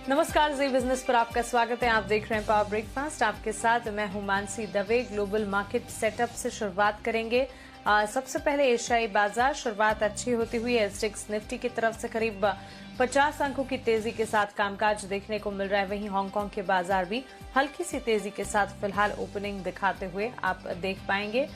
नमस्कार, जी बिजनेस पर आपका स्वागत है। आप देख रहे हैं पावर ब्रेकफास्ट। आपके साथ मैं हूं Mansi Dave. Global market setup से शुरुआत करेंगे। सबसे पहले एशियाई बाजार शुरुआत अच्छी होती हुई एसडेक्स निफ्टी की तरफ से करीब 50 अंकों की तेजी के साथ कामकाज देखने को मिल रहा है। वहीं हांगकांग के बाजार भी हल्की सी तेजी के साथ फिलहाल ओपनिंग दिखाते हुए आप देख पाएंगे।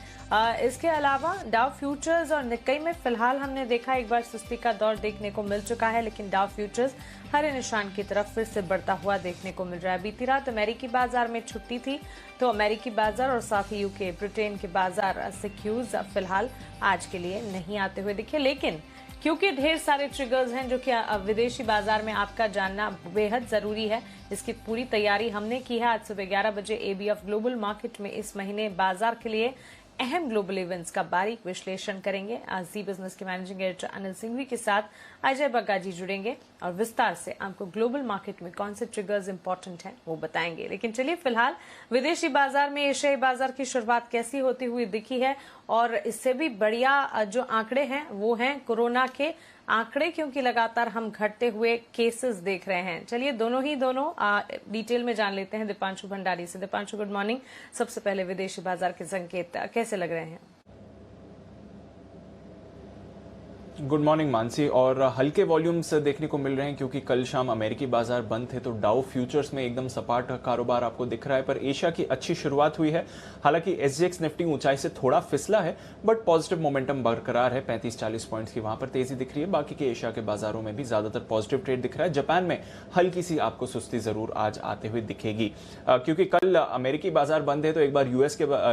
इसके अलावा डाउ फ्यूचर्स और निक्केई में फिलहाल हमने देखा एक बार सुस्ती का दौर देखने को मिल चुका है, लेकिन डाउ फ्यूचर्स हरे निशान की तरफ फिर से बढ़ता हुआ देखने को मिल रहा है। बीती रात अमेरिकी बाजार में छुट्टी थी, तो अमेरिकी बाजार और साथ ही यूके ब्रिटेन के बाजार सिक्यूज फिलहाल आज के लिए नहीं आते हुए दिखे, लेकिन क्योंकि ढेर सारे ट्रिगर्स हैं जो कि विदेशी बाजार में आपका जानना बेहद जरूरी है, इसकी पूरी तैयारी हमने की है। आज सुबह 11 बजे एबीएफ ग्लोबल मार्केट में इस महीने बाजार के लिए अहम ग्लोबल इवेंट्स का बारीक विश्लेषण करेंगे। आज जी बिजनेस के मैनेजिंग एडिटर अनिल सिंघवी के साथ अजय बग्गा जी जुड़ेंगे और विस्तार से आपको ग्लोबल मार्केट में कौन से ट्रिगर्स इंपॉर्टेंट हैं वो बताएंगे। लेकिन चलिए फिलहाल विदेशी बाजार में एशियाई बाजार की शुरुआत कैसी होती हुई दिखी है, और इससे भी बढ़िया जो आंकड़े हैं वो हैं कोरोना के आंकड़े, क्योंकि लगातार हम घटते हुए केसेस देख रहे हैं। चलिए दोनों डिटेल में जान लेते हैं दीपांशु भंडारी से। Deepanshu, good morning. सबसे पहले विदेशी बाजार के संकेत कैसे लग रहे हैं? Good morning Mansi. और हल्के वॉल्यूम्स देखने को मिल रहे हैं क्योंकि कल शाम अमेरिकी बाजार बंद थे, तो डाउ फ्यूचर्स में एकदम सपाट कारोबार आपको दिख रहा है। पर एशिया की अच्छी शुरुआत हुई है। हालांकि एसजेएक्स निफ्टी ऊंचाई से थोड़ा फिसला है, बट पॉजिटिव मोमेंटम बरकरार है। 35-40 पॉइंट्स की वहां पर तेजी दिख रही है। बाकी के एशिया के बाजारों में भी ज्यादातर पॉजिटिव ट्रेड दिख रहा है। जापान में हल्की सी आपको सुस्ती जरूर आज आते हुए दिखेगी, क्योंकि कल अमेरिकी बाजार बंद है, तो एक बार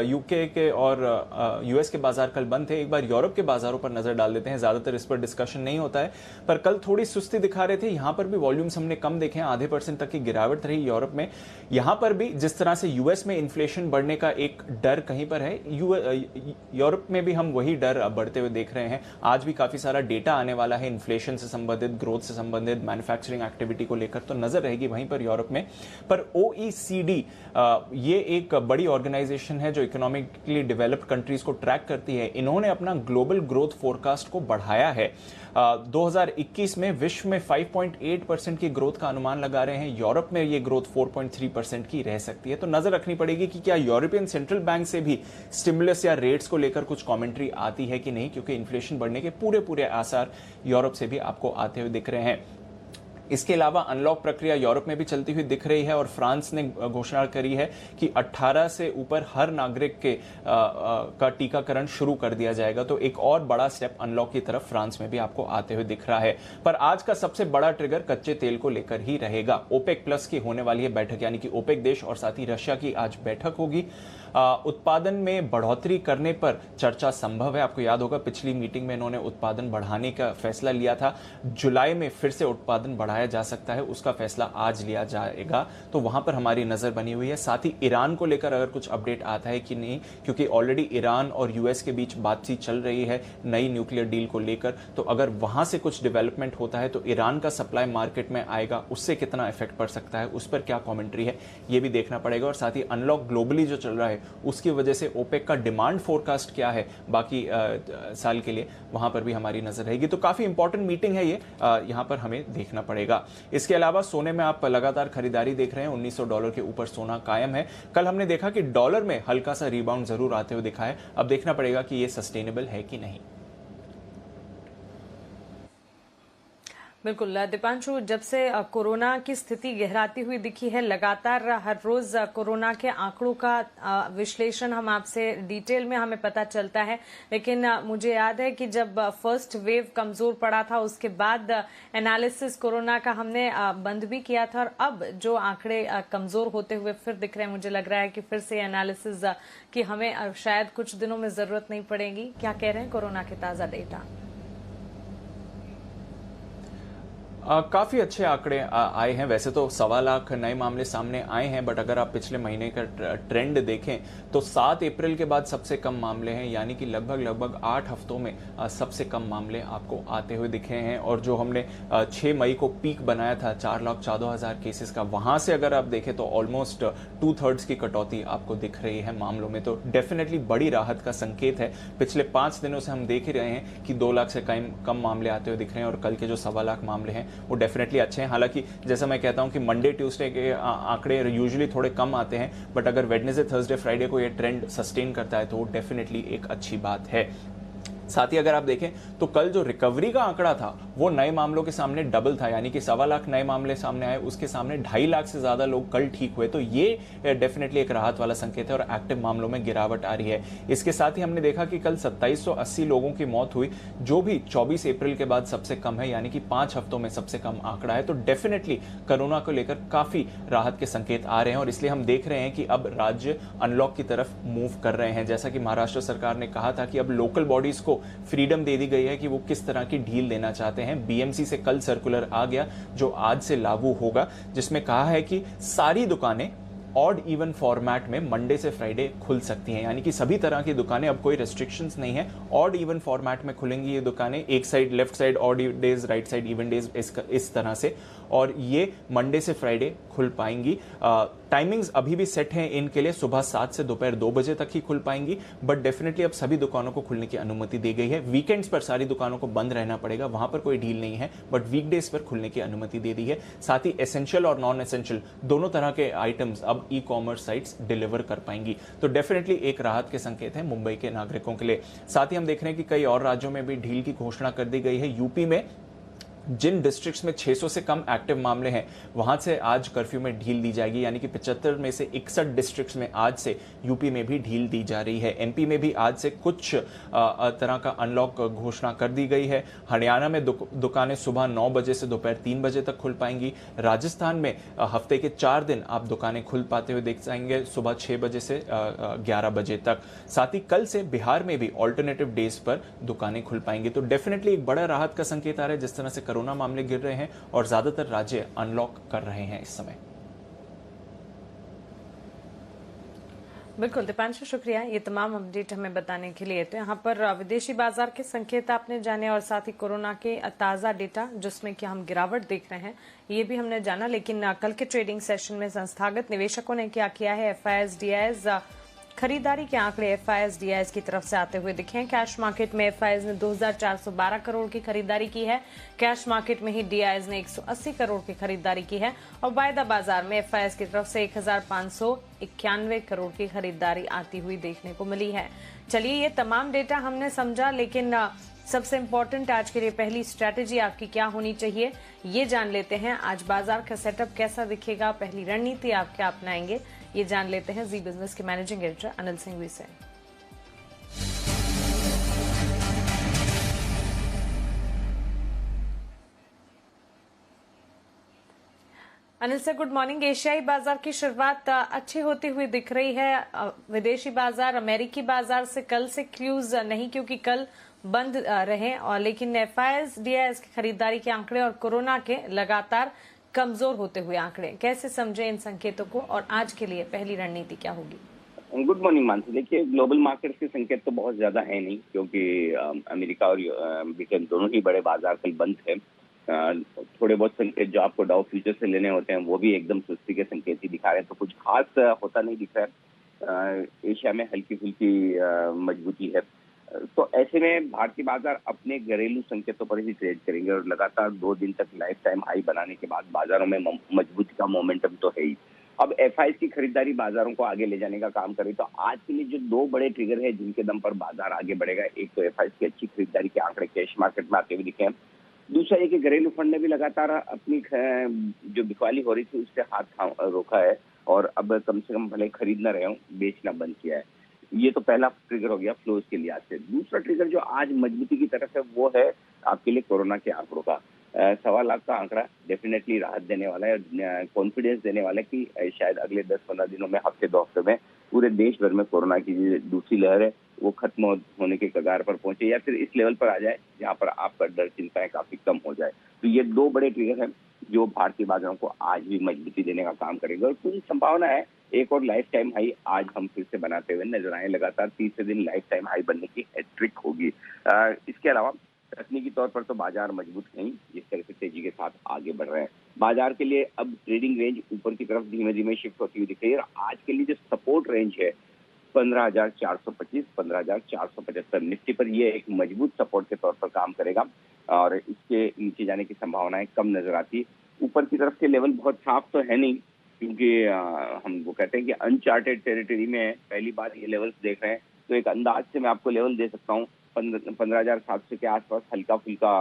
यूके के और यूएस के बाजार कल बंद थे। एक बार यूरोप के बाजारों पर नजर डाल देते हैं। ज्यादातर इस पर डिस्कशन नहीं होता है, पर कल थोड़ी सुस्ती दिखा रहे थे। यहां पर भी वॉल्यूम्स हमने कम देखे हैं, आधे % तक की गिरावट रही यूरोप में। यहां पर भी जिस तरह से यूएस में इन्फ्लेशन बढ़ने का एक डर कहीं पर है, यूरोप में भी हम वही डर बढ़ते हुए देख रहे हैं। आज भी काफी सारा डेटा आने वाला है इन्फ्लेशन से संबंधित, ग्रोथ से संबंधित, मैन्युफैक्चरिंग एक्टिविटी को लेकर, तो नजर रहेगी वहीं पर यूरोप में। पर ओईसीडी ये एक बड़ी ऑर्गेनाइजेशन है जो इकोनॉमिकली डेवलप्ड कंट्रीज को ट्रैक करती है। इन्होंने अपना ग्लोबल ग्रोथ फोरकास्ट को बढ़ाया है। 2021 में विश्व में 5.8% की ग्रोथ का अनुमान लगा रहे हैं। यूरोप में ये ग्रोथ 4.3% की रह सकती है। तो नजर रखनी पड़ेगी कि क्या यूरोपियन सेंट्रल बैंक से भी स्टिमुलस या रेट्स को लेकर कुछ कमेंट्री आती है कि नहीं, क्योंकि इन्फ्लेशन बढ़ने के पूरे आसार यूरोप से भी आपको आते हुए दिख रहे हैं। इसके अलावा अनलॉक प्रक्रिया यूरोप में भी चलती हुई दिख रही है, और फ्रांस ने घोषणा करी है कि 18 से ऊपर हर नागरिक का टीकाकरण शुरू कर दिया जाएगा। तो एक और बड़ा स्टेप अनलॉक की तरफ फ्रांस में भी आपको आते हुए दिख रहा है। पर आज का सबसे बड़ा ट्रिगर कच्चे तेल को लेकर ही रहेगा। ओपेक प्लस की होने वाली है बैठक, यानी कि ओपेक देश और साथ ही रशिया की आज बैठक होगी। उत्पादन में बढ़ोतरी करने पर चर्चा संभव है। आपको याद होगा पिछली मीटिंग में इन्होंने उत्पादन बढ़ाने का फैसला लिया था। जुलाई में फिर से उत्पादन बढ़ाया जा सकता है, उसका फैसला आज लिया जाएगा। तो वहां पर हमारी नजर बनी हुई है। साथ ही ईरान को लेकर अगर कुछ अपडेट आता है कि नहीं, क्योंकि ऑलरेडी ईरान और यूएस के बीच बातचीत चल रही है नई न्यूक्लियर डील को लेकर। तो अगर वहां से कुछ डेवलपमेंट होता है तो ईरान का सप्लाई मार्केट में आएगा, उससे कितना इफेक्ट पड़ सकता है, उस पर क्या कॉमेंट्री है, ये भी देखना पड़ेगा। और साथ ही अनलॉक ग्लोबली जो चल रहा है उसकी वजह से ओपेक का डिमांड फोरकास्ट क्या है बाकी साल के लिए, वहां पर भी हमारी नजर रहेगी। तो काफी इंपॉर्टेंट मीटिंग है ये, यहां पर हमें देखना पड़ेगा। इसके अलावा सोने में आप लगातार खरीदारी देख रहे हैं। $1900 के ऊपर सोना कायम है। कल हमने देखा कि डॉलर में हल्का सा रिबाउंड जरूर आते हुए दिखा है। अब देखना पड़ेगा कि ये सस्टेनेबल है कि नहीं। बिल्कुल दीपांशु, जब से कोरोना की स्थिति गहराती हुई दिखी है, लगातार हर रोज कोरोना के आंकड़ों का विश्लेषण हम आपसे डिटेल में हमें पता चलता है, लेकिन मुझे याद है कि जब फर्स्ट वेव कमजोर पड़ा था उसके बाद एनालिसिस कोरोना का हमने बंद भी किया था, और अब जो आंकड़े कमजोर होते हुए फिर दिख रहे हैं, मुझे लग रहा है कि फिर से एनालिसिस की हमें शायद कुछ दिनों में जरूरत नहीं पड़ेगी। क्या कह रहे हैं कोरोना के ताजा डेटा? काफी अच्छे आंकड़े आए हैं। वैसे तो 1.25 लाख नए मामले सामने आए हैं, बट अगर आप पिछले महीने का ट्रेंड देखें तो 7 अप्रैल के बाद सबसे कम मामले हैं, यानी कि लगभग 8 हफ्तों में सबसे कम मामले आपको आते हुए दिखे हैं। और जो हमने 6 मई को पीक बनाया था 4,14,000 केसेस का, वहां से अगर आप देखें तो ऑलमोस्ट 2/3 की कटौती आपको दिख रही है मामलों में। तो डेफिनेटली बड़ी राहत का संकेत है। पिछले 5 दिनों से हम देख ही रहे हैं कि 2 लाख से कम मामले आते हुए दिख रहे हैं, और कल के जो 1.25 लाख मामले हैं वो डेफिनेटली अच्छे हैं। हालांकि जैसा मैं कहता हूं कि मंडे ट्यूसडे के आंकड़े यूजुअली थोड़े कम आते हैं, बट अगर वेडनेसडे थर्सडे फ्राइडे को ये ट्रेंड सस्टेन करता है तो वो डेफिनेटली एक अच्छी बात है। साथ ही अगर आप देखें तो कल जो रिकवरी का आंकड़ा था वो नए मामलों के सामने डबल था, यानी कि 1.25 लाख नए मामले सामने आए, उसके सामने 2.5 लाख से ज्यादा लोग कल ठीक हुए। तो ये डेफिनेटली एक राहत वाला संकेत है और एक्टिव मामलों में गिरावट आ रही है। इसके साथ ही हमने देखा कि कल 2780 लोगों की मौत हुई, जो भी 24 अप्रैल के बाद सबसे कम है, यानी कि 5 हफ्तों में सबसे कम आंकड़ा है। तो डेफिनेटली कोरोना को लेकर काफी राहत के संकेत आ रहे हैं और इसलिए हम देख रहे हैं कि अब राज्य अनलॉक की तरफ मूव कर रहे हैं। जैसा कि महाराष्ट्र सरकार ने कहा था कि अब लोकल बॉडीज को फ्रीडम दे दी गई है कि वो किस तरह की ढील देना चाहते हैं। बीएमसी से कल सर्कुलर आ गया जो आज से लागू होगा, जिसमें कहा है कि सारी दुकानें ऑड इवन फॉर्मेट में मंडे से फ्राइडे खुल सकती हैं, यानी कि सभी तरह की दुकानें, अब कोई रेस्ट्रिक्शंस नहीं है, ऑड इवन फॉर्मेट में खुलेंगी ये दुकानें, एक side left side odd days, right side even days, इस तरह से, और ये मंडे से फ्राइडे खुल पाएंगी। टाइमिंग्स अभी भी सेट हैं इनके लिए, सुबह 7 से दोपहर 2 बजे तक ही खुल पाएंगी, बट डेफिनेटली अब सभी दुकानों को खुलने की अनुमति दी गई है। वीकेंड्स पर सारी दुकानों को बंद रहना पड़ेगा, वहां पर कोई ढील नहीं है, बट वीकडेज पर खुलने की अनुमति दे दी है। साथ ही एसेंशियल और नॉन एसेंशियल दोनों तरह के आइटम्स अब ई कॉमर्स साइट्स डिलीवर कर पाएंगी। तो डेफिनेटली एक राहत के संकेत हैं मुंबई के नागरिकों के लिए। साथ ही हम देख रहे हैं कि कई और राज्यों में भी ढील की घोषणा कर दी गई है। यूपी में जिन डिस्ट्रिक्ट्स में 600 से कम एक्टिव मामले हैं वहां से आज कर्फ्यू में ढील दी जाएगी, यानी कि 75 में से 61 डिस्ट्रिक्ट्स में आज से यूपी में भी ढील दी जा रही है। एमपी में भी आज से कुछ तरह का अनलॉक घोषणा कर दी गई है। हरियाणा में दुकानें सुबह 9 बजे से दोपहर 3 बजे तक खुल पाएंगी। राजस्थान में हफ्ते के 4 दिन आप दुकानें खुल पाते हुए देख जाएंगे, सुबह 6 बजे से 11 बजे तक। साथ ही कल से बिहार में भी ऑल्टरनेटिव डेज पर दुकानें खुल पाएंगी। तो डेफिनेटली एक बड़ा राहत का संकेत आ रहा है जिस तरह से कोरोना मामले गिर रहे हैं और ज्यादातर राज्य अनलॉक कर रहे हैं इस समय। बिल्कुल दीपांशु, शुक्रिया ये तमाम अपडेट हमें बताने के लिए। तो यहाँ पर विदेशी बाजार के संकेत आपने जाने और साथ ही कोरोना के ताजा डेटा जिसमें कि हम गिरावट देख रहे हैं ये भी हमने जाना। लेकिन कल के ट्रेडिंग सेशन में संस्थागत निवेशकों ने क्या किया है, एफआईएस डीआईएस खरीदारी के आंकड़े एफआईएस डीआईएस की तरफ से आते हुए दिखे हैं। कैश मार्केट में एफआईएस ने 2412 करोड़ की खरीदारी की है, कैश मार्केट में ही डीआईएस ने 180 करोड़ की खरीदारी की है और वायदा बाजार में एफआईएस की तरफ से 1591 करोड़ की खरीदारी आती हुई देखने को मिली है। चलिए ये तमाम डेटा हमने समझा, लेकिन सबसे इम्पोर्टेंट आज के लिए पहली स्ट्रैटेजी आपकी क्या होनी चाहिए ये जान लेते हैं। आज बाजार का सेटअप कैसा दिखेगा, पहली रणनीति आप क्या अपनाएंगे ये जान लेते हैं जी बिजनेस के मैनेजिंग एडिटर अनिल सिंघवी से। Anil sir, good morning. एशियाई बाजार की शुरुआत अच्छी होती हुई दिख रही है। विदेशी बाजार, अमेरिकी बाजार से कल से क्यूज नहीं क्योंकि कल बंद रहे, और लेकिन एफआईएस डीआईएस की खरीदारी के आंकड़े और कोरोना के लगातार कमजोर होते हुए आंकड़े, कैसे समझे इन संकेतों को और आज के लिए पहली रणनीति क्या होगी? Good morning Mansi. देखिए, ग्लोबल मार्केट्स के संकेत तो बहुत ज्यादा है नहीं क्योंकि अमेरिका और ब्रिटेन दोनों ही बड़े बाजार कल बंद थे। थोड़े बहुत संकेत जो आपको डाउ फ्यूचर से लेने होते हैं वो भी एकदम सुस्ती के संकेत ही दिखा रहे हैं, तो कुछ खास होता नहीं दिख रहा है। एशिया में हल्की फुल्की मजबूती है, तो ऐसे में भारतीय बाजार अपने घरेलू संकेतों पर ही ट्रेड करेंगे और लगातार 2 दिन तक लाइफ टाइम हाई बनाने के बाद बाजारों में मजबूती का मोमेंटम तो है ही। अब एफआईएस की खरीदारी बाजारों को आगे ले जाने का काम करे, तो आज के लिए जो 2 बड़े ट्रिगर है जिनके दम पर बाजार आगे बढ़ेगा, एक तो एफआईएस की अच्छी खरीदारी के आंकड़े कैश मार्केट में आते हुए दिखे हैं, दूसरा ये कि घरेलू फंड ने भी लगातार अपनी जो बिकवाली हो रही थी उससे हाथ रोका है और अब कम से कम भले खरीद न रहे हो, बेचना बंद किया है। ये तो पहला ट्रिगर हो गया फ्लोज के लिहाज से। दूसरा ट्रिगर जो आज मजबूती की तरफ है वो है आपके लिए कोरोना के आंकड़ों का। 1.25 लाख का आंकड़ा डेफिनेटली राहत देने वाला है, कॉन्फिडेंस देने वाला है कि शायद अगले 10-15 दिनों में, हफ्ते 2 हफ्ते में पूरे देश भर में कोरोना की जो दूसरी लहर है वो खत्म होने के कगार पर पहुंचे या फिर इस लेवल पर आ जाए जहां पर आपका डर चिंताएं काफी कम हो जाए। तो ये 2 बड़े ट्रिगर हैं जो भारतीय बाजारों को आज भी मजबूती देने का काम करेगा और पूरी संभावना है एक और लाइफ टाइम हाई आज हम फिर से बनाते हुए नजर आए। लगातार तीसरे दिन लाइफ टाइम हाई बनने की हैट्रिक होगी। इसके अलावा तकनीकी तौर पर तो बाजार मजबूत नहीं, जिस तरह से तेजी के साथ आगे बढ़ रहे हैं। बाजार के लिए अब ट्रेडिंग रेंज ऊपर की तरफ धीमे धीमे शिफ्ट होती हुई दिख रही है। आज के लिए जो सपोर्ट रेंज है 15,425, 15,475 निफ्टी पर ये एक मजबूत सपोर्ट के तौर पर काम करेगा और इसके नीचे जाने की संभावनाएं कम नजर आती। ऊपर की तरफ के लेवल बहुत साफ तो है नहीं, क्योंकि हम वो कहते हैं कि अनचार्टेड टेरिटरी में पहली बार ये लेवल्स देख रहे हैं, तो एक अंदाज से मैं आपको लेवल दे सकता हूँ 15,700 के आसपास हल्का फुल्का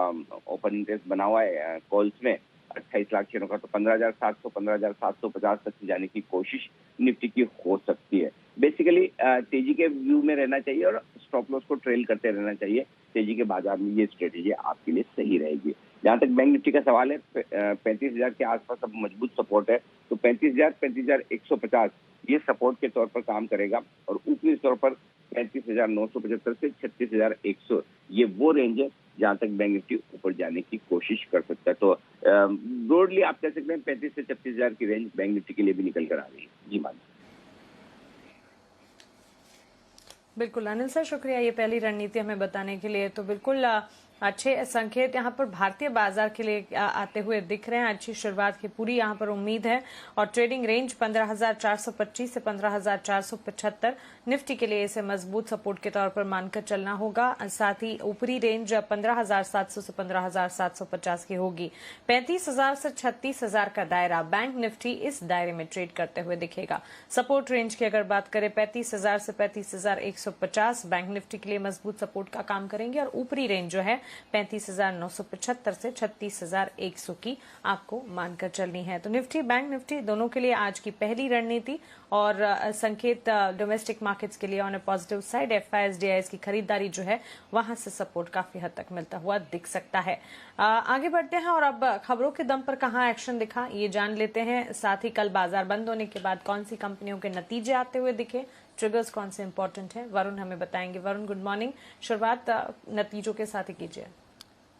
ओपन इंटरेस्ट बना हुआ है कॉल्स में 28 लाख शेयरों का, तो 15,700, 15,750 तक जाने की कोशिश निफ्टी की हो सकती है। बेसिकली तेजी के व्यू में रहना चाहिए और स्टॉप लॉस को ट्रेल करते रहना चाहिए। तेजी के बाजार में ये स्ट्रेटेजी आपके लिए सही रहेगी। जहां तक बैंक निफ्टी का सवाल है, 35,000 के आसपास अब मजबूत सपोर्ट है, तो 35,000, 35,150 ये सपोर्ट के तौर पर काम करेगा और ऊपरी तौर पर 35,975 से 36,100 ये वो रेंज है जहां तक बैंक निफ्टी ऊपर जाने की कोशिश कर सकता है। तो ब्रॉडली आप कह सकते हैं 35 से 36,000 की रेंज बैंक निफ्टी के लिए भी निकल कर आ रही है। जी मान बिल्कुल अनिल सर, शुक्रिया ये पहली रणनीति हमें बताने के लिए। तो बिल्कुल अच्छे संकेत यहाँ पर भारतीय बाजार के लिए आते हुए दिख रहे हैं। अच्छी शुरुआत की पूरी यहाँ पर उम्मीद है और ट्रेडिंग रेंज 15,425 से 15,475 निफ्टी के लिए इसे मजबूत सपोर्ट के तौर पर मानकर चलना होगा। साथ ही ऊपरी रेंज 15,700 से 15,750 की होगी। 35,000 से 36,000 का दायरा बैंक निफ्टी इस दायरे में ट्रेड करते हुए दिखेगा। सपोर्ट रेंज की अगर बात करें 35,000 से 35,150 बैंक निफ्टी के लिए मजबूत सपोर्ट का काम करेंगे और ऊपरी रेंज जो है 35,975 से 36,100 की आपको मानकर चलनी है। तो निफ्टी बैंक निफ्टी दोनों के लिए आज की पहली रणनीति और संकेत डोमेस्टिक मार्केट्स के लिए on a positive side FIS की खरीदारी जो है वहां से सपोर्ट काफी हद तक मिलता हुआ दिख सकता है। आगे बढ़ते हैं और अब खबरों के दम पर कहां एक्शन दिखा ये जान लेते हैं। साथ ही कल बाजार बंद होने के बाद कौन सी कंपनियों के नतीजे आते हुए दिखे, ट्रिगर्स कौन से इंपॉर्टेंट हैं, वरुण हमें बताएंगे। वरुण गुड मॉर्निंग, शुरुआत नतीजों के साथ ही कीजिए।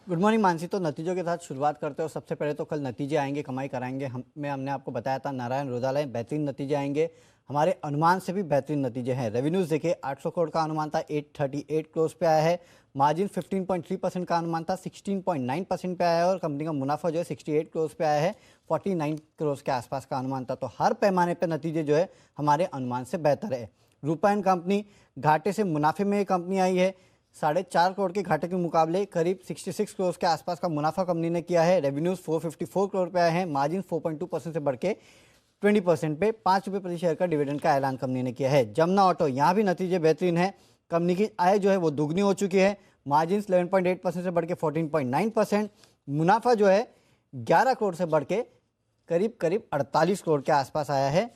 Good morning Mansi. तो नतीजों के साथ शुरुआत करते हैं। सबसे पहले तो कल नतीजे आएंगे, कमाई कराएंगे। हमने आपको बताया था नारायण रुदालय बेहतरीन नतीजे आएंगे, हमारे अनुमान से भी बेहतरीन नतीजे हैं। रेवेन्यूज देखिए 800 करोड़ का अनुमान था, 838 करोड़ पे आया है। मार्जिन 15.3% का अनुमान था, 16.9% पे आया है और कंपनी का मुनाफा जो है 68 करोड़ पे आया है, 49 करोड़ के आसपास का अनुमान था। तो हर पैमाने पर नतीजे जो है हमारे अनुमान से बेहतर है। रूपायन कंपनी घाटे से मुनाफे में कंपनी आई है, 4.5 करोड़ के घाटे के मुकाबले करीब 66 करोड़ के आसपास का मुनाफा कंपनी ने किया है। रेवेन्यूज 454 करोड़ पे आए हैं, मार्जिन 4.2% से बढ़ के 20% पे 5 रुपये प्रति शेयर का डिविडेंड का ऐलान कंपनी ने किया है। जमुना ऑटो यहाँ भी नतीजे बेहतरीन है, कंपनी की आय जो है वो दुगनी हो चुकी है, मार्जिन 11.8% से बढ़ के 14.9%, मुनाफा जो है 11 करोड़ से बढ़ के करीब 48 करोड़ के आसपास आया है।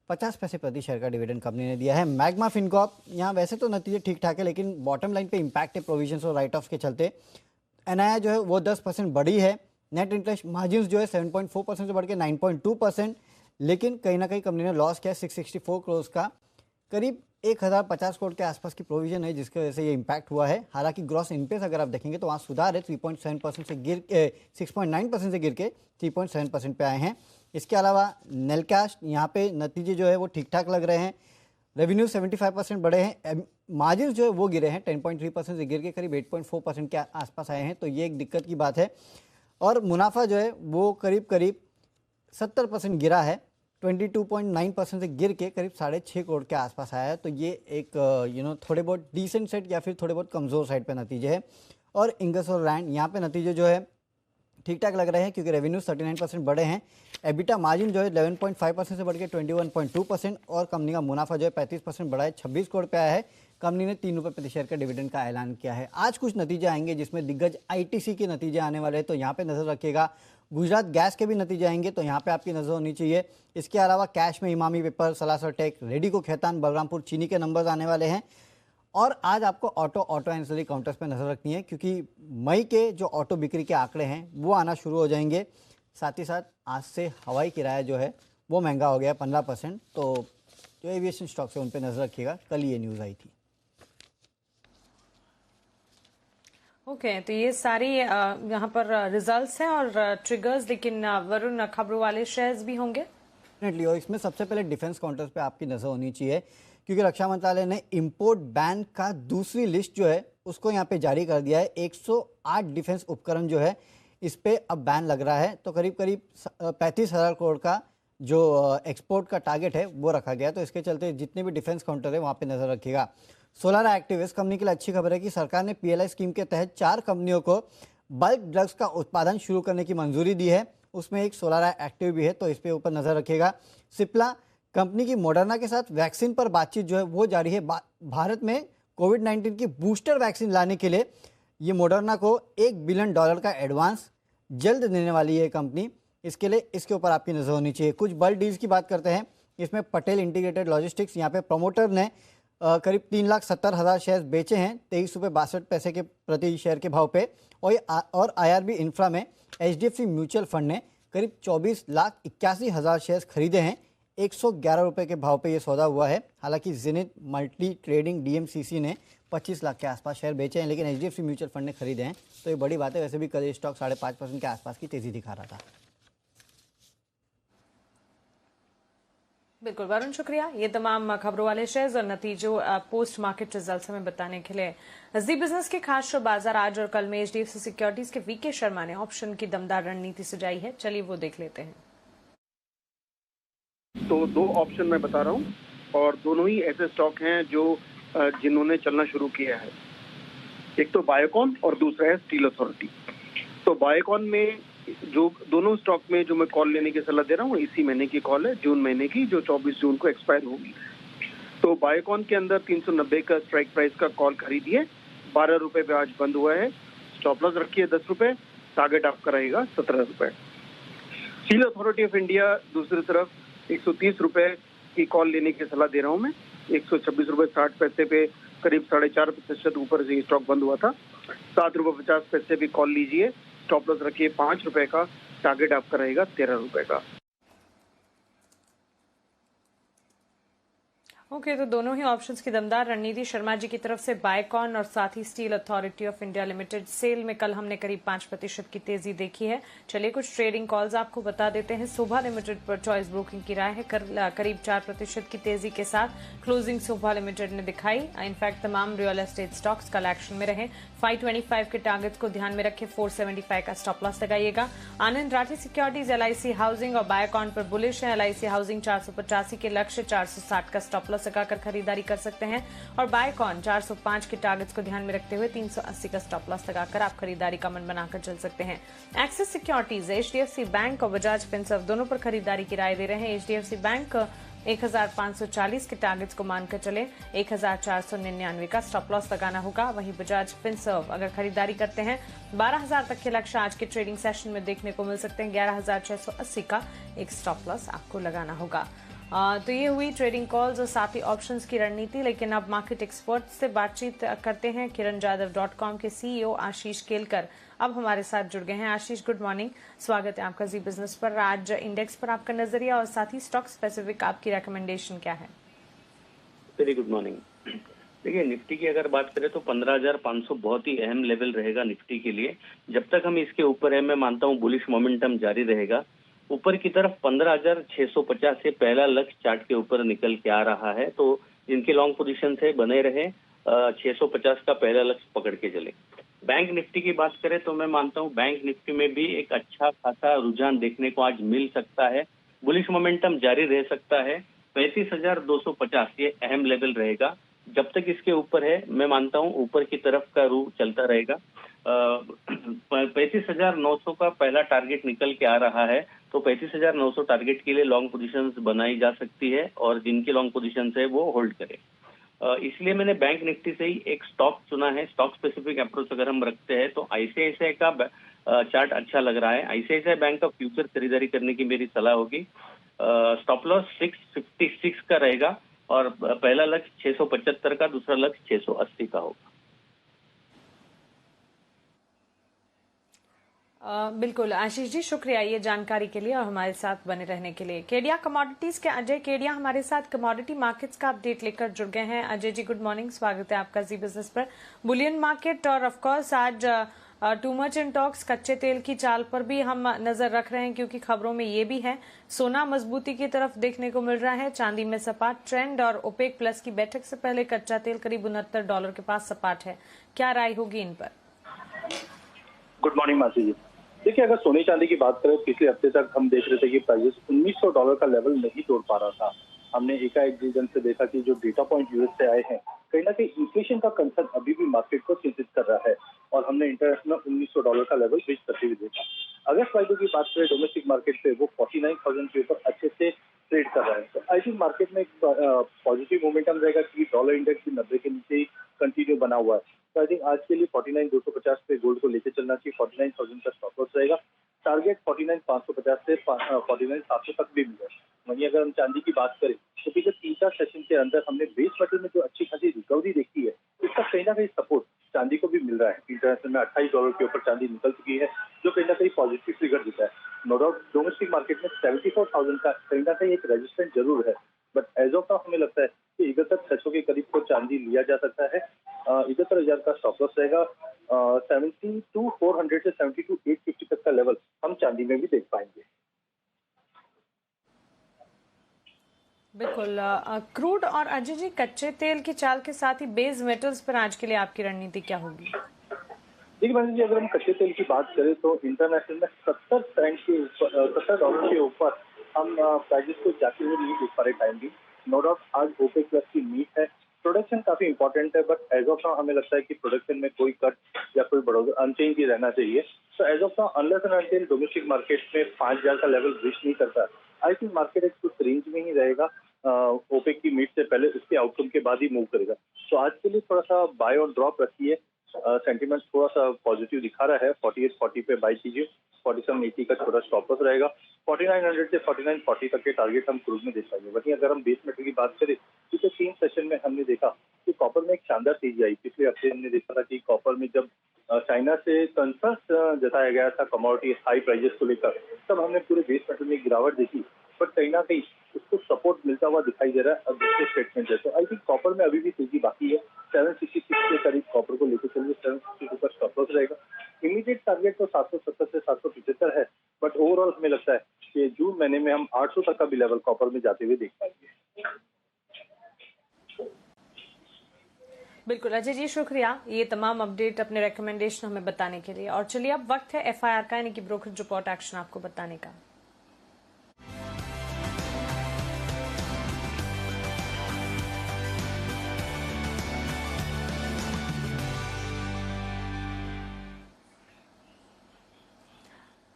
50 पैसे प्रति शेयर का डिविडेंड कंपनी ने दिया है। मैग्मा फिनकॉर्प यहाँ वैसे तो नतीजे ठीक ठाक है, लेकिन बॉटम लाइन पे इम्पैक्ट है प्रोविजंस और राइट ऑफ के चलते। एनआईआई जो है वो 10% बढ़ी है। नेट इंटरेस्ट मार्जिन जो है 7.4% से बढ़ के 9.2%, लेकिन कहीं ना कहीं कंपनी ने लॉस किया 664 करोड़ का। करीब 1,050 करोड़ के आसपास की प्रोविजन है जिसकी वजह से ये इम्पैक्ट हुआ है। हालांकि ग्रॉस इनपेस अगर आप देखेंगे तो वहाँ सुधार है, 3.7% से गिर 6.9% से गिर के 3.7% पे आए हैं। इसके अलावा नेलकास्ट यहाँ पे नतीजे जो है वो ठीक ठाक लग रहे हैं। रेवेन्यू 75% बढ़े हैं, मार्जिन जो है वो गिरे हैं, 10.3% से गिर के करीब 8.4% के आसपास आए हैं, तो ये एक दिक्कत की बात है। और मुनाफा जो है वो करीब 70% गिरा है, 22.9% से गिर के करीब 6.5 करोड़ के आसपास आया है। तो ये एक थोड़े बहुत डिसेंट सेट या फिर थोड़े बहुत कमज़ोर साइड पे नतीजे हैं। और इंगस लैंड यहाँ पे नतीजे जो है ठीक ठाक लग रहे हैं, क्योंकि रेवेन्यू 39% बढ़े हैं, एबिटा मार्जिन जो है 11.5% से बढ़ के 21.2% और कंपनी का मुनाफा जो है 35% बढ़ा है, 26 करोड़ पे आया है। कंपनी ने 3 रुपये प्रति शेयर का डिविडेंड का ऐलान किया है। आज कुछ नतीजे आएंगे जिसमें दिग्गज आईटीसी के नतीजे आने वाले हैं, तो यहाँ पे नजर रखिएगा। गुजरात गैस के भी नतीजे आएंगे, तो यहाँ पे आपकी नजर होनी चाहिए। इसके अलावा कैश में इमामी पेपर, सलासर टेक, रेडिको खैतान, बलरामपुर चीनी के नंबर्स आने वाले हैं। और आज आपको ऑटो एंसिलरी काउंटर्स पे नजर रखनी है, क्योंकि मई के जो ऑटो बिक्री के आंकड़े हैं वो आना शुरू हो जाएंगे। साथ ही साथ आज से हवाई किराया जो है वो महंगा हो गया 15%, तो जो एविएशन स्टॉक्स है उन पे नजर रखिएगा। कल ये न्यूज़ आई थी। ओके, तो ये सारी यहाँ पर रिजल्ट्स हैं और ट्रिगर्स, लेकिन वरुण खबरों वाले शेयर्स भी होंगे डेफिनेटली। और इसमें सबसे पहले डिफेंस काउंटर्स पे आपकी नजर होनी चाहिए, क्योंकि रक्षा मंत्रालय ने इंपोर्ट बैन का दूसरी लिस्ट जो है उसको यहाँ पे जारी कर दिया है। 108 डिफेंस उपकरण जो है इस पे अब बैन लग रहा है, तो करीब 35,000 करोड़ का जो एक्सपोर्ट का टारगेट है वो रखा गया। तो इसके चलते जितने भी डिफेंस काउंटर है वहाँ पे नजर रखिएगा। सोलारा एक्टिव इस कंपनी के लिए अच्छी खबर है कि सरकार ने पीएलआई स्कीम के तहत 4 कंपनियों को बल्क ड्रग्स का उत्पादन शुरू करने की मंजूरी दी है, उसमें एक सोलारा एक्टिव भी है, तो इस पे ऊपर नजर रखिएगा। सिप्ला कंपनी की मॉडर्ना के साथ वैक्सीन पर बातचीत जो है वो जारी है। भारत में कोविड-19 की बूस्टर वैक्सीन लाने के लिए ये मॉडर्ना को $1 बिलियन का एडवांस जल्द देने वाली है कंपनी। इसके लिए इसके ऊपर आपकी नजर होनी चाहिए। कुछ बल्क डील्स की बात करते हैं। इसमें पटेल इंटीग्रेटेड लॉजिस्टिक्स, यहाँ पे प्रमोटर ने करीब 3,70,000 शेयर बेचे हैं ₹23.62 के प्रति शेयर के भाव पे। और IRB इंफ्रा में HDFC म्यूचुअल फंड ने करीब 24,81,000 शेयर खरीदे हैं, ₹111 के भाव पे ये सौदा हुआ है। हालांकि जेनिथ मल्टी ट्रेडिंग DMCC ने 25 लाख के आसपास शेयर बेचे हैं, लेकिन HDFC म्यूचुअल फंड ने खरीदे हैं, तो ये बड़ी बात है। वैसे भी कल स्टॉक 5.5% के आसपास की तेजी दिखा रहा था। बिल्कुल वरुण, शुक्रिया ये तमाम खबरों वाले शेयर्स और नतीजों पोस्ट मार्केट रिजल्ट्स हमें बताने के लिए। जी बिजनेस के खास शो बाजार आज और कल में HDFC सिक्योरिटीज के VK शर्मा ने ऑप्शन की दमदार रणनीति सुझाई है, चलिए वो देख लेते हैं। तो 2 ऑप्शन मैं बता रहा हूँ और दोनों ही ऐसे स्टॉक हैं जो जिन्होंने चलना शुरू किया है। एक तो बायोकॉन और दूसरा है स्टील अथॉरिटी। तो बायोकॉन में जो दोनों स्टॉक में जो मैं कॉल लेने की सलाह दे रहा हूँ, इसी महीने की कॉल है, जून महीने की, जो 24 जून को एक्सपायर होगी। तो बायोकॉन के अंदर 390 का स्ट्राइक प्राइस का कॉल खरीदिए, ₹12 पे आज बंद हुआ है। स्टॉप लॉस रखिए ₹10, टारगेट आपका रहेगा ₹17। स्टील अथॉरिटी ऑफ इंडिया दूसरी तरफ ₹130 की कॉल लेने की सलाह दे रहा हूँ मैं। ₹126.60 पे करीब 4.5% ऊपर से स्टॉक बंद हुआ था। ₹7.50 भी कॉल लीजिए, स्टॉप लॉस रखिए ₹5 का, टारगेट आपका रहेगा ₹13 का। ओके, तो दोनों ही ऑप्शंस की दमदार रणनीति शर्मा जी की तरफ से बायकॉन और साथ ही Steel Authority of India Limited SAIL में कल हमने करीब 5% की तेजी देखी है। चलिए कुछ ट्रेडिंग कॉल्स आपको बता देते हैं। शोभा लिमिटेड पर चॉइस ब्रोकिंग की राय है, करीब 4% की तेजी के साथ क्लोजिंग शोभा लिमिटेड ने दिखाई। इनफैक्ट तमाम रियल एस्टेट स्टॉक्स कल एक्शन में रहे। 525 के टारगेट्स को ध्यान में रखे 475 का स्टॉप लॉस लगाइएगा। आनंद राठी सिक्योरिटीज, LIC हाउसिंग और बायोकॉन पर बुलिश है। LIC हाउसिंग 485 के लक्ष्य 460 का स्टॉप लॉस लगाकर खरीदारी कर सकते हैं और बायोकॉन 405 के टारगेट्स को ध्यान में रखते हुए 380 का स्टॉप लॉस लगाकर आप खरीदारी का मन बनाकर चल सकते हैं। एक्सिस सिक्योरिटीज, HDFC बैंक और बजाज फिनसर्व दोनों पर खरीदारी की राय दे रहे हैं। HDFC बैंक 1540 के टारगेट्स को मानकर चले, 1499 का स्टॉप लॉस लगाना होगा। वहीं बजाज फिनसर्व अगर खरीदारी करते हैं 12000 तक के लक्ष्य आज के ट्रेडिंग सेशन में देखने को मिल सकते हैं। 11680 का एक स्टॉप लॉस आपको लगाना होगा। तो ये हुई ट्रेडिंग कॉल्स और साथ ही ऑप्शंस की रणनीति। लेकिन अब मार्केट एक्सपर्ट से बातचीत करते हैं। kiranjadhav.com के CEO आशीष केलकर अब हमारे साथ जुड़ गए हैं। आशीष, गुड मॉर्निंग, स्वागत है आपका जी बिजनेस पर। आज इंडेक्स पर आपका नजरिया और साथ ही स्टॉक स्पेसिफिक आपकी रिकमेंडेशन क्या है? Very good morning. देखिए, निफ्टी की अगर बात करें तो 15,500 बहुत ही अहम लेवल रहेगा निफ्टी के लिए। जब तक हम इसके ऊपर है, मैं मानता हूँ बुलिश मोमेंटम जारी रहेगा। ऊपर की तरफ 15,650 से पहला लक्ष्य चार्ट के ऊपर निकल के आ रहा है, तो जिनके लॉन्ग पोजीशन है बने रहे, 650 का पहला लक्ष्य पकड़ के चले। बैंक निफ्टी की बात करें तो मैं मानता हूं बैंक निफ्टी में भी एक अच्छा खासा रुझान देखने को आज मिल सकता है। बुलिश मोमेंटम जारी रह सकता है। 35,250 ये अहम लेवल रहेगा। जब तक इसके ऊपर है, मैं मानता हूं ऊपर की तरफ का रुख चलता रहेगा। 35,900 का पहला टारगेट निकल के आ रहा है, तो 35,900 टारगेट के लिए लॉन्ग पोजीशंस बनाई जा सकती है और जिनकी लॉन्ग पोजीशंस है वो होल्ड करें। इसलिए मैंने बैंक निफ्टी से ही एक स्टॉक चुना है। स्टॉक स्पेसिफिक अप्रोच अगर हम रखते हैं तो ICICI का चार्ट अच्छा लग रहा है। ICICI बैंक का फ्यूचर खरीदारी करने की मेरी सलाह होगी। स्टॉप लॉस 656 का रहेगा और पहला लक्ष्य 675 का, दूसरा लक्ष्य 680 का होगा। बिल्कुल आशीष जी, शुक्रिया ये जानकारी के लिए और हमारे साथ बने रहने के लिए। केडिया कमोडिटीज के अजय केडिया हमारे साथ कमोडिटी मार्केट्स का अपडेट लेकर जुड़ गए हैं। अजय जी, गुड मॉर्निंग, स्वागत है आपका जी बिजनेस पर। बुलियन मार्केट और ऑफ कोर्स आज टू मच इन टॉक्स कच्चे तेल की चाल पर भी हम नजर रख रहे हैं, क्योंकि खबरों में ये भी है सोना मजबूती की तरफ देखने को मिल रहा है, चांदी में सपाट ट्रेंड और ओपेक प्लस की बैठक से पहले कच्चा तेल करीब $69 के पास सपाट है। क्या राय होगी इन पर? गुड मॉर्निंग मासी जी। देखिए, अगर सोने चांदी की बात करें, पिछले हफ्ते तक हम देख रहे थे कि प्राइस $1900 का लेवल नहीं तोड़ पा रहा था। हमने एकाएक रीजन से देखा कि जो डेटा पॉइंट यूएस से आए हैं, कहीं ना कहीं इन्फ्लेशन का कंसर्न अभी भी मार्केट को चिंतित कर रहा है और हमने इंटरनेशनल $1900 का लेवल ब्रीच करते हुए देखा। अगर फ्राइडे की बात करें डोमेस्टिक मार्केट पे, वो 49,000 के ऊपर अच्छे से ट्रेड कर रहा है। तो आई थिंक मार्केट में एक पॉजिटिव मोमेंटम रहेगा कि डॉलर इंडेक्स भी 90 के नीचे ही कंटिन्यू बना हुआ है। तो आई थिंक आज के लिए 49,250 पे गोल्ड को लेकर चलना चाहिए। 49,000 का स्टॉप लॉस रहेगा। टारगेट 49,550 से 49,700 तक भी मिलेगा। वहीं अगर हम चांदी की बात करें तो पिछले 3-4 सेशन के अंदर हमने बेस मेटल में जो अच्छी खासी रिकवरी देखी है, इसका कहीं ना कहीं सपोर्ट चांदी को भी मिल रहा है। इंटरनेशनल में $28 के ऊपर चांदी निकल चुकी है, जो कहीं ना कहीं पॉजिटिव फिगर देता है। नो डाउट डोमेस्टिक मार्केट में 74,000 का कहीं ना कहीं एक रेजिस्टेंस जरूर है, बट एज ऑफ नाउ हमें लगता है कि 71,600 के करीब को चांदी लिया जा सकता है। 71,000 का स्टॉप लॉस रहेगा। 72,400 से 72,850 तक का लेवल हम चांदी में भी देख पाएंगे। बिल्कुल। क्रूड और अजय जी, कच्चे तेल की चाल के साथ ही बेस मेटल्स पर आज के लिए आपकी रणनीति क्या होगी? देखिए मानी जी, अगर हम कच्चे तेल की बात करें तो इंटरनेशनल में $70 के ऊपर हम प्राइसेस को जाते हुए नहीं देख पा रहे टाइम भी। नो डाउट आज ओपेक प्लस की मीट है, प्रोडक्शन काफी इंपॉर्टेंट है, बट एज ऑफ नाउ हमें लगता है कि प्रोडक्शन में कोई कट या कोई बढ़ोतरी अनचेंज ही रहना चाहिए। तो as of now unless and until domestic market में 5,000 का लेवल ब्रीच नहीं करता, आई थिंक मार्केट एक कुछ रेंज में ही रहेगा। ओपेक की मीट से पहले उसके आउटकम के बाद ही मूव करेगा। तो आज के लिए थोड़ा सा बाय और ड्रॉप रखिए। सेंटीमेंट थोड़ा सा पॉजिटिव दिखा रहा है। 4840 पे बाय कीजिए। 4780 का छोटा स्टॉप लॉस रहेगा। 4900 से 4940 तक के टारगेट हम क्रूड में देख पाएंगे। वहीं अगर हम बेस मेटल की बात करें, पिछले 3 सेशन में हमने देखा कि कॉपर में एक शानदार तेजी आई। पिछले हफ्ते हमने देखा था कि कॉपर में जब चाइना से कंसर्न जताया गया था कमोडिटी हाई प्राइजेस को लेकर, तब हमने पूरे बेस मेटल में गिरावट देखी, बट कहीं ना कहीं उसको सपोर्ट मिलता हुआ दिखाई दे रहा है। अब दूसरे स्टेटमेंट है, तो आई थिंक कॉपर में अभी भी तेजी बाकी है। 766 के करीब कॉपर को लेकर चलिए। 762 का स्टॉप लॉस रहेगा। इमीडिएट टारगेट तो 770 से 775 है, बट ओवरऑल हमें लगता है कि जून महीने में हम 800 तक का भी लेवल कॉपर में जाते हुए देख पाएंगे। बिल्कुल अजय जी, शुक्रिया ये तमाम अपडेट अपने रिकमेंडेशन हमें बताने के लिए। और चलिए अब वक्त है एफआईआर का, यानी कि ब्रोकरेज रिपोर्ट एक्शन आपको बताने का।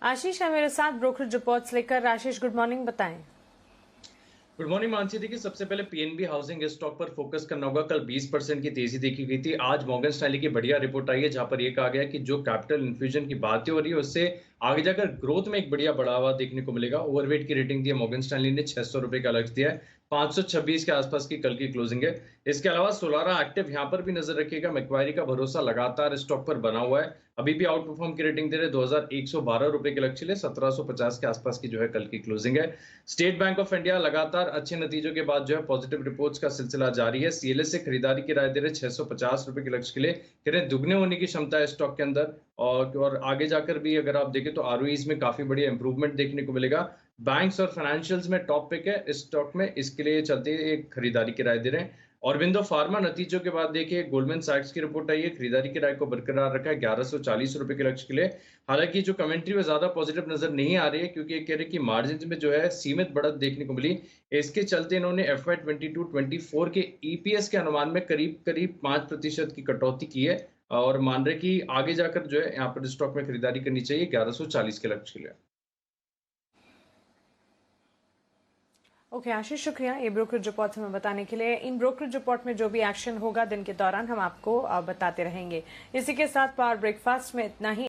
आशीष है मेरे साथ ब्रोकरेज रिपोर्ट्स लेकर। आशीष, गुड मॉर्निंग, बताएं। Good morning Mansi. देखिए, सबसे पहले पीएनबी हाउसिंग स्टॉक पर फोकस करना होगा। कल 20% की तेजी देखी गई थी। आज मॉर्गन स्टैनली की बढ़िया रिपोर्ट आई है, जहां पर यह कहा गया कि जो कैपिटल इन्फ्यूजन की बातें हो रही है उससे आगे जाकर ग्रोथ में एक बढ़िया बढ़ावा देखने को मिलेगा। ओवरवेट की रेटिंग दी है मॉर्गन स्टैनली ने, 600 रुपए का लक्ष्य दिया है। 526 के आसपास की कल की क्लोजिंग है। इसके अलावा सोलारा एक्टिव यहां पर भी नजर रखिएगा। मैक्वायरी का भरोसा लगातार स्टॉक पर बना हुआ है, अभी भी आउट परफॉर्म की रेटिंग दे रहे। 2112 रुपए के लक्ष्य लिए 1750 के आसपास की जो है कल की क्लोजिंग है। स्टेट बैंक ऑफ इंडिया लगातार अच्छे नतीजों के बाद जो है पॉजिटिव रिपोर्ट्स का सिलसिला जारी है। सीएलएस से खरीदारी की राय दे रहे। 650 रुपए के लक्ष्य के लिए कह रहे दुगने होने की क्षमता है स्टॉक के अंदर। और आगे जाकर भी अगर आप देखें तो आरओईज में काफी बढ़िया इंप्रूवमेंट देखने को मिलेगा। बैंक्स और फाइनेंशियल्स में टॉप पिक है इस स्टॉक में, इसके लिए चलते एक खरीदारी की राय दे रहे हैं। ऑरबिंदो फार्मा नतीजों के बाद देखिए गोल्डमैन सैक्स की रिपोर्ट आई है, खरीदारी की राय को बरकरार रखा है 1140 रुपए के लक्ष्य के लिए। हालांकि जो कमेंट्री में ज्यादा पॉजिटिव नजर नहीं आ रही है, क्योंकि कह रहे कि मार्जिन में जो है सीमित बढ़त देखने को मिली। इसके चलते इन्होंने FY 22-24 के EPS के अनुमान में करीब 5% की कटौती की है और मान रहे कि आगे जाकर जो है यहाँ पर स्टॉक में खरीदारी करनी चाहिए 1140 के लक्ष्य के लिए। ओके आशीष, शुक्रिया ये ब्रोकरेज रिपोर्ट हमें बताने के लिए। इन ब्रोकरेज रिपोर्ट में जो भी एक्शन होगा दिन के दौरान हम आपको बताते रहेंगे। इसी के साथ पावर ब्रेकफास्ट में इतना ही।